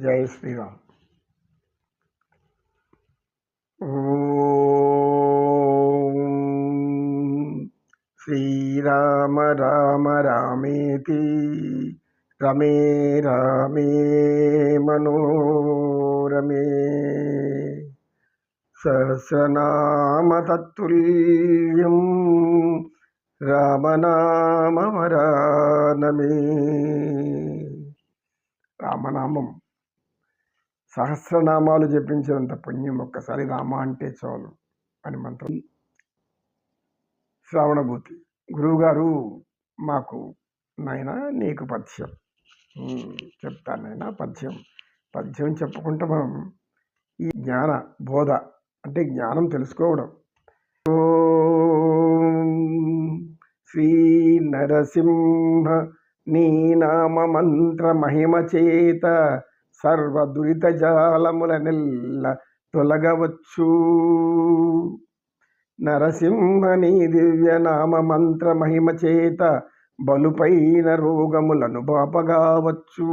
జై శ్రీరామ్. ఓం శ్రీరామ రామ రామేతి రమే రామే మనోరమే సహస్రనామ తత్తుల్యం రామనామవరానమే. రామనామం సహస్రనామాలు జపించినంత పుణ్యం. ఒక్కసారి రామ అంటే చాలు అని మంత్రం. శ్రావణభూతి గురువుగారు మాకు నాయనా నీకు పద్యం చెప్తాను నాయనా. పద్యం చెప్పుకుంటే మనం ఈ జ్ఞాన బోధ అంటే జ్ఞానం తెలుసుకోవడం. ఓం శ్రీ నరసింహ నీ నామ మంత్ర మహిమ చేత సర్వ దురిత జాలములనెల్ల తొలగవచ్చు. నరసింహ నీ దివ్య నామ మంత్ర మహిమ చేత బలుపైన రోగములను బాపగావచ్చు.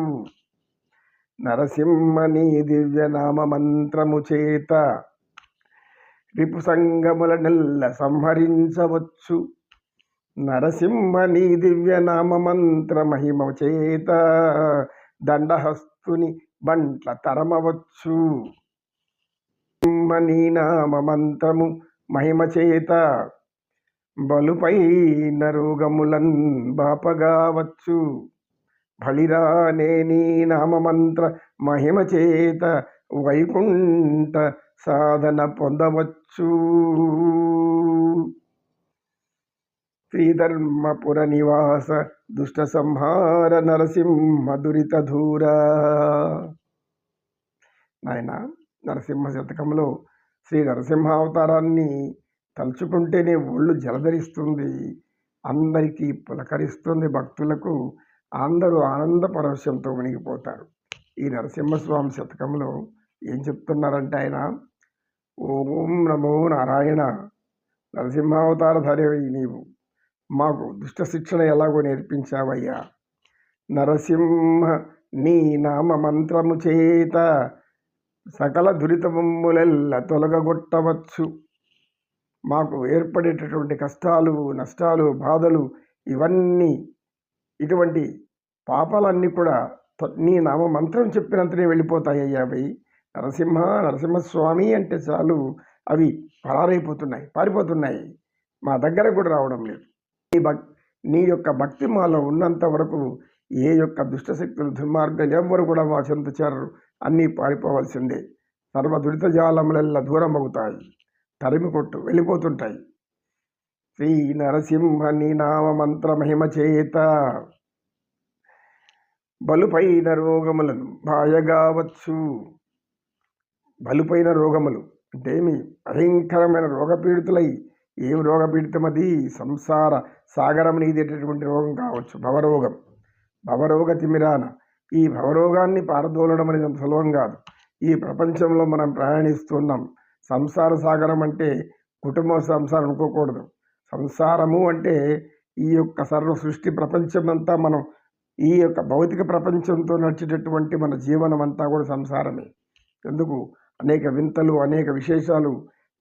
నరసింహ నీ దివ్య నామ మంత్రము చేత రిపు సంగములనెల్ల సంహరించవచ్చు. నరసింహ నీ దివ్య నామ మంత్ర మహిమ చేత దండహస్తుని బంట్ల తరమవచ్చు. నీ నామ మంత్రము మహిమ చేత బలుపైన రోగములన్ బాపగావచ్చు. బలిరానే నీ నామ మంత్ర మహిమ చేత వైకుంఠ సాధన పొందవచ్చు. శ్రీధర్మపుర నివాస దుష్ట సంహార నరసింహ దురిత ధూర. నాయన నరసింహ శతకంలో శ్రీ నరసింహావతారాన్ని తలుచుకుంటేనే ఒళ్ళు జలధరిస్తుంది, అందరికీ పులకరిస్తుంది. భక్తులకు అందరూ ఆనంద పరవశంతో మునిగిపోతారు. ఈ నరసింహస్వామి శతకంలో ఏం చెప్తున్నారంటే ఆయన, ఓం నమో నారాయణ, నరసింహావతారధారి నీవు మాకు దుష్ట శిక్షణ ఎలాగో నేర్పించావయ్యా. నరసింహ నీ నామ మంత్రము చేత సకల దురితములెల్ల తొలగగొట్టవచ్చు. మాకు ఏర్పడేటటువంటి కష్టాలు, నష్టాలు, బాధలు, ఇవన్నీ ఇటువంటి పాపాలన్నీ కూడా నీ నామ మంత్రం చెప్పినంతనే వెళ్ళిపోతాయ్యా. అవి నరసింహస్వామి అంటే చాలు అవి పరారైపోతున్నాయి, పారిపోతున్నాయి, మా దగ్గర కూడా రావడం లేదు. నీ యొక్క భక్తి మాలో ఉన్నంత వరకు ఏ యొక్క దుష్టశక్తులు, దుర్మార్గాలు ఎవరు కూడా మా చెంత చేరరు, అన్నీ పారిపోవలసిందే. సర్వ దురిత జాలములెల్లా దూరం అవుతాయి, తరిమి కొట్టు వెళ్ళిపోతుంటాయి. శ్రీ నరసింహ నీ నామ మంత్ర మహిమ చేత బలుపైన రోగములను బాయగావచ్చు. బలుపైన రోగములు అంటే మీ భయంకరమైన రోగపీడితులై, ఏం రోగపీడితం అది? సంసార సాగరం నీదేటటువంటి రోగం కావచ్చు, భవరోగ తిమిరాన. ఈ భవరోగాన్ని పారదోలడం అనేది అంత సులభం కాదు. ఈ ప్రపంచంలో మనం ప్రయాణిస్తున్నాం. సంసార సాగరం అంటే కుటుంబ సంసారం అనుకోకూడదు. సంసారము అంటే ఈ యొక్క సర్వ సృష్టి ప్రపంచం అంతా, మనం ఈ యొక్క భౌతిక ప్రపంచంతో నడిచేటటువంటి మన జీవనం అంతా కూడా సంసారమే. ఎందుకు? అనేక వింతలు, అనేక విశేషాలు,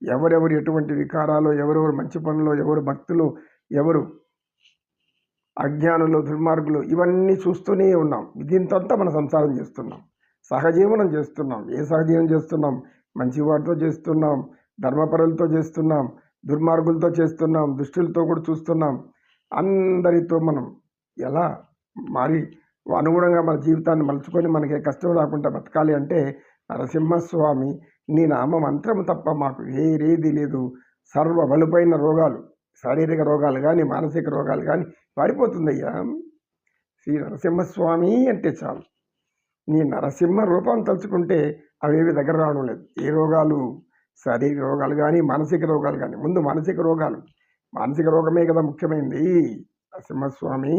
ఎవరెవరు ఎటువంటి వికారాలు, ఎవరెవరు మంచి పనులు, ఎవరు భక్తులు, ఎవరు అజ్ఞానులు, దుర్మార్గులు, ఇవన్నీ చూస్తూనే ఉన్నాం. దీంతంతా మనం సంసారం చేస్తున్నాం, సహజీవనం చేస్తున్నాం. ఏ సహజీవనం చేస్తున్నాం? మంచివాటితో చేస్తున్నాం, ధర్మపరులతో చేస్తున్నాం, దుర్మార్గులతో చేస్తున్నాం, దుష్టులతో కూడా చూస్తున్నాం. అందరితో మనం ఎలా మారి అనుగుణంగా మన జీవితాన్ని మలుచుకొని మనకి కష్టం రాకుండా బతకాలి అంటే నరసింహస్వామి నీ నామ మంత్రము తప్ప మాకు వేరేది లేదు. సర్వ బలుపైన రోగాలు, శారీరక రోగాలు కానీ, మానసిక రోగాలు కానీ పారిపోతుందయ్యా. శ్రీ నరసింహస్వామి అంటే చాలు. నీ నరసింహ రూపం తలుచుకుంటే అవేవి దగ్గర రావడం లేదు. ఏ రోగాలు, శారీరక రోగాలు కానీ, మానసిక రోగాలు కానీ. ముందు మానసిక రోగమే కదా ముఖ్యమైనది. నరసింహస్వామి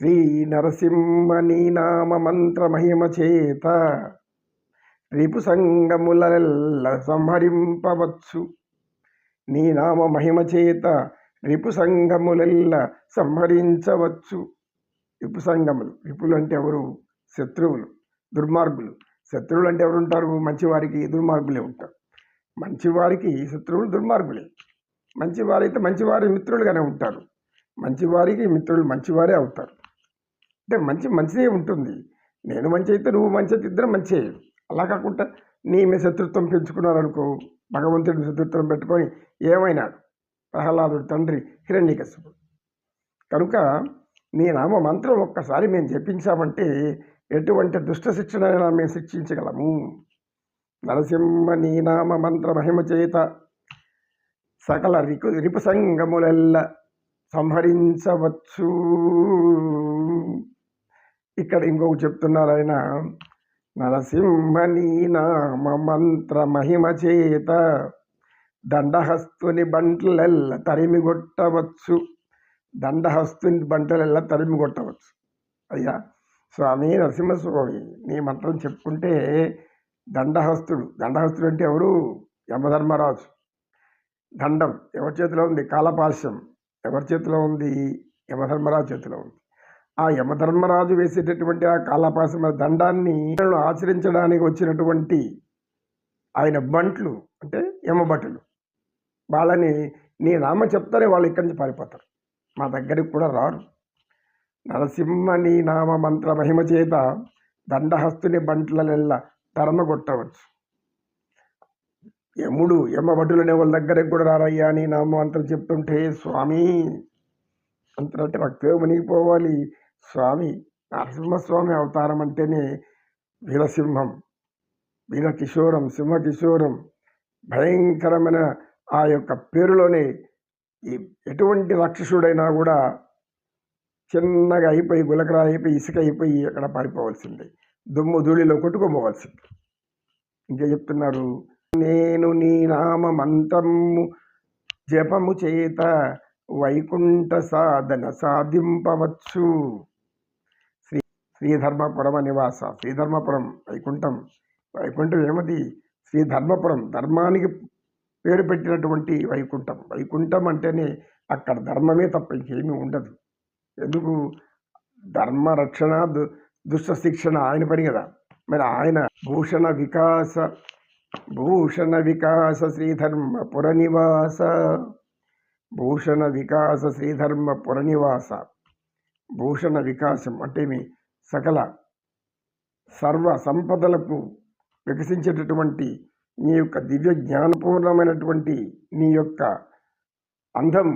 శ్రీ నరసింహ నీ నామ మంత్ర మహిమ చేత రిపు సంగములెల్ల సంహరింపవచ్చు. నీ నామ మహిమ చేత రిపు సంగములెల్ల సంహరించవచ్చు. రిపు సంగములు, రిపులు అంటే ఎవరు? శత్రువులు. దుర్మార్గులు. శత్రువులు అంటే ఎవరుంటారు? మంచివారికి దుర్మార్గులే ఉంటారు. మంచివారికి శత్రువులు దుర్మార్గులే. మంచివారైతే మంచివారి మిత్రులుగానే ఉంటారు. మంచివారికి మిత్రులు మంచివారే అవుతారు. అంటే మంచిదే ఉంటుంది. నేను మంచి అయితే నువ్వు మంచి అయితే ఇద్దరం మంచే. అలా కాకుండా నీ మీద శత్రుత్వం పెంచుకున్నారనుకో, భగవంతుడి శత్రుత్వం పెట్టుకొని ఏమైనాడు ప్రహ్లాదుడి తండ్రి హిరణ్యకశిపుడు. కనుక నీ నామ మంత్రం ఒక్కసారి మేము జపించామంటే ఎటువంటి దుష్ట శిక్షణైనా మేము శిక్షించగలము. నరసింహ నీ నామ మంత్ర మహిమ చేత సకల రిపు సంగములెల్ల సంహరించవచ్చు. ఇక్కడ ఇంకొకటి చెప్తున్నారు ఆయన, నరసింహ నీ నామ మంత్ర మహిమ చేత దండహస్తుని బంట్లెల్ల తరిమి కొట్టవచ్చు. దండహస్తుని బంటలెల్ల తరిమి కొట్టవచ్చు. అయ్యా స్వామి నరసింహస్వామి నీ మంత్రం చెప్పుకుంటే దండహస్తుడు అంటే ఎవరు? యమధర్మరాజు. దండం ఎవరి చేతిలో ఉంది? కాలపాశం ఎవరి చేతిలో ఉంది? యమధర్మరాజు చేతిలో ఉంది. ఆ యమధర్మరాజు వేసేటటువంటి ఆ కాలపాశం దండాన్ని ఆచరించడానికి వచ్చినటువంటి ఆయన బంట్లు అంటే యమభటులు, వాళ్ళని నీ నామ చెప్తానే వాళ్ళు ఇక్కడి నుంచి పారిపోతారు, మా దగ్గరికి కూడా రారు. నరసింహ నీ నామ మంత్ర మహిమ చేత దండహస్తుని బంట్లనెల్ల తరమగొట్టవచ్చు. యమభటులనే వాళ్ళ దగ్గరికి కూడా రారయ్యా నీ నామం అంతా చెప్తుంటే. స్వామి అంతరంటే భక్తిలో మునిగిపోవాలి. స్వామి నరసింహస్వామి అవతారం అంటేనే వీరసింహం, వీరకిశోరం, సింహకిశోరం, భయంకరమైన ఆ యొక్క పేరులోనే ఎటువంటి రాక్షసుడైనా కూడా చిన్నగా అయిపోయి గులకరా అయిపోయి ఇసుక అయిపోయి అక్కడ పారిపోవాల్సిందే, దుమ్ము ధూళిలో కొట్టుకోపోవాల్సిందే. ఇంకా చెప్తున్నారు, నేను నీ నామ మంత్రము జపము చేత వైకుంఠ సాధన సాధింపవచ్చు. శ్రీధర్మపురం నివాస. శ్రీధర్మపురం వైకుంఠం ఏమది? శ్రీధర్మపురం, ధర్మానికి పేరు పెట్టినటువంటి వైకుంఠం. వైకుంఠం అంటేనే అక్కడ ధర్మమే తప్ప ఇంకేమీ ఉండదు. ఎందుకు? ధర్మ రక్షణ, దుష్ట శిక్షణ ఆయన పని కదా. మరి ఆయన భూషణ వికాస శ్రీధర్మపుర నివాస. భూషణ వికాస శ్రీధర్మపుర నివాస. భూషణ వికాసం అంటే మీ సకల సర్వ సంపదలకు వికసించేటటువంటి నీ యొక్క దివ్య జ్ఞానపూర్ణమైనటువంటి నీ యొక్క అందం,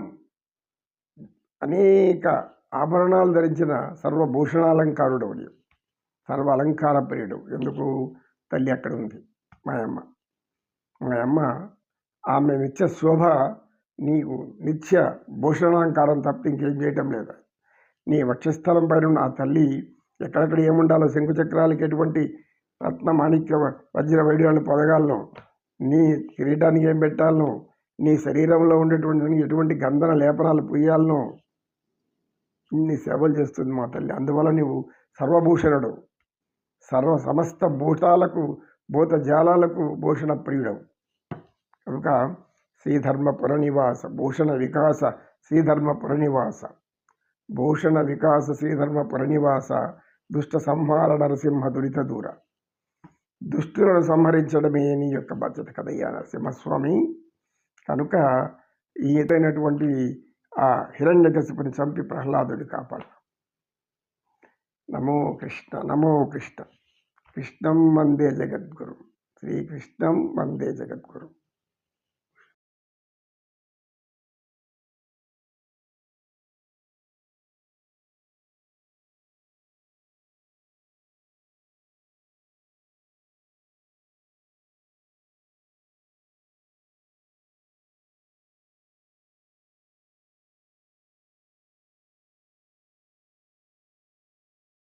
అనేక ఆభరణాలు ధరించిన సర్వభూషణాలంకారుడు, సర్వ అలంకార ప్రియుడు. ఎందుకు? తల్లి అక్కడ ఉంది మా అమ్మ. ఆమె నిత్య శోభ నీకు నిత్య భూషణాలంకారం తప్ప ఇంకేం చేయటం లేదు. నీ వక్షస్థలం పైన ఆ తల్లి ఎక్కడెక్కడ ఏముండాలో, శంకుచక్రాలకి ఎటువంటి రత్న మాణిక్య వజ్ర వైడ్యాలను పొదగాలను, నీ కిరీటానికి ఏం పెట్టాలను, నీ శరీరంలో ఉండేటువంటి ఎటువంటి గంధన లేపనాలు పుయ్యాలను, ఇన్ని సేవలు చేస్తుంది మా తల్లి. అందువల్ల నీవు సర్వభూషణుడు, సమస్త భూతాలకు భూత జాలాలకు భూషణ ప్రియుడవు. కనుక శ్రీధర్మపుర నివాస భూషణ వికాస శ్రీధర్మపుర నివాస. భూషణ వికాస శ్రీధర్మపుర నివాస. దుష్ట సంహార నరసింహ దురిత దూర. దుష్టులను సంహరించడమే నీ యొక్క బాధ్యత కదయ్యా నరసింహస్వామి. కనుక ఈతైనటువంటి ఆ హిరణ్యకశిపుని చంపి ప్రహ్లాదుడి కాపాడు. నమో కృష్ణ. కృష్ణం వందే జగద్గురు. శ్రీకృష్ణం వందే జగద్గురు.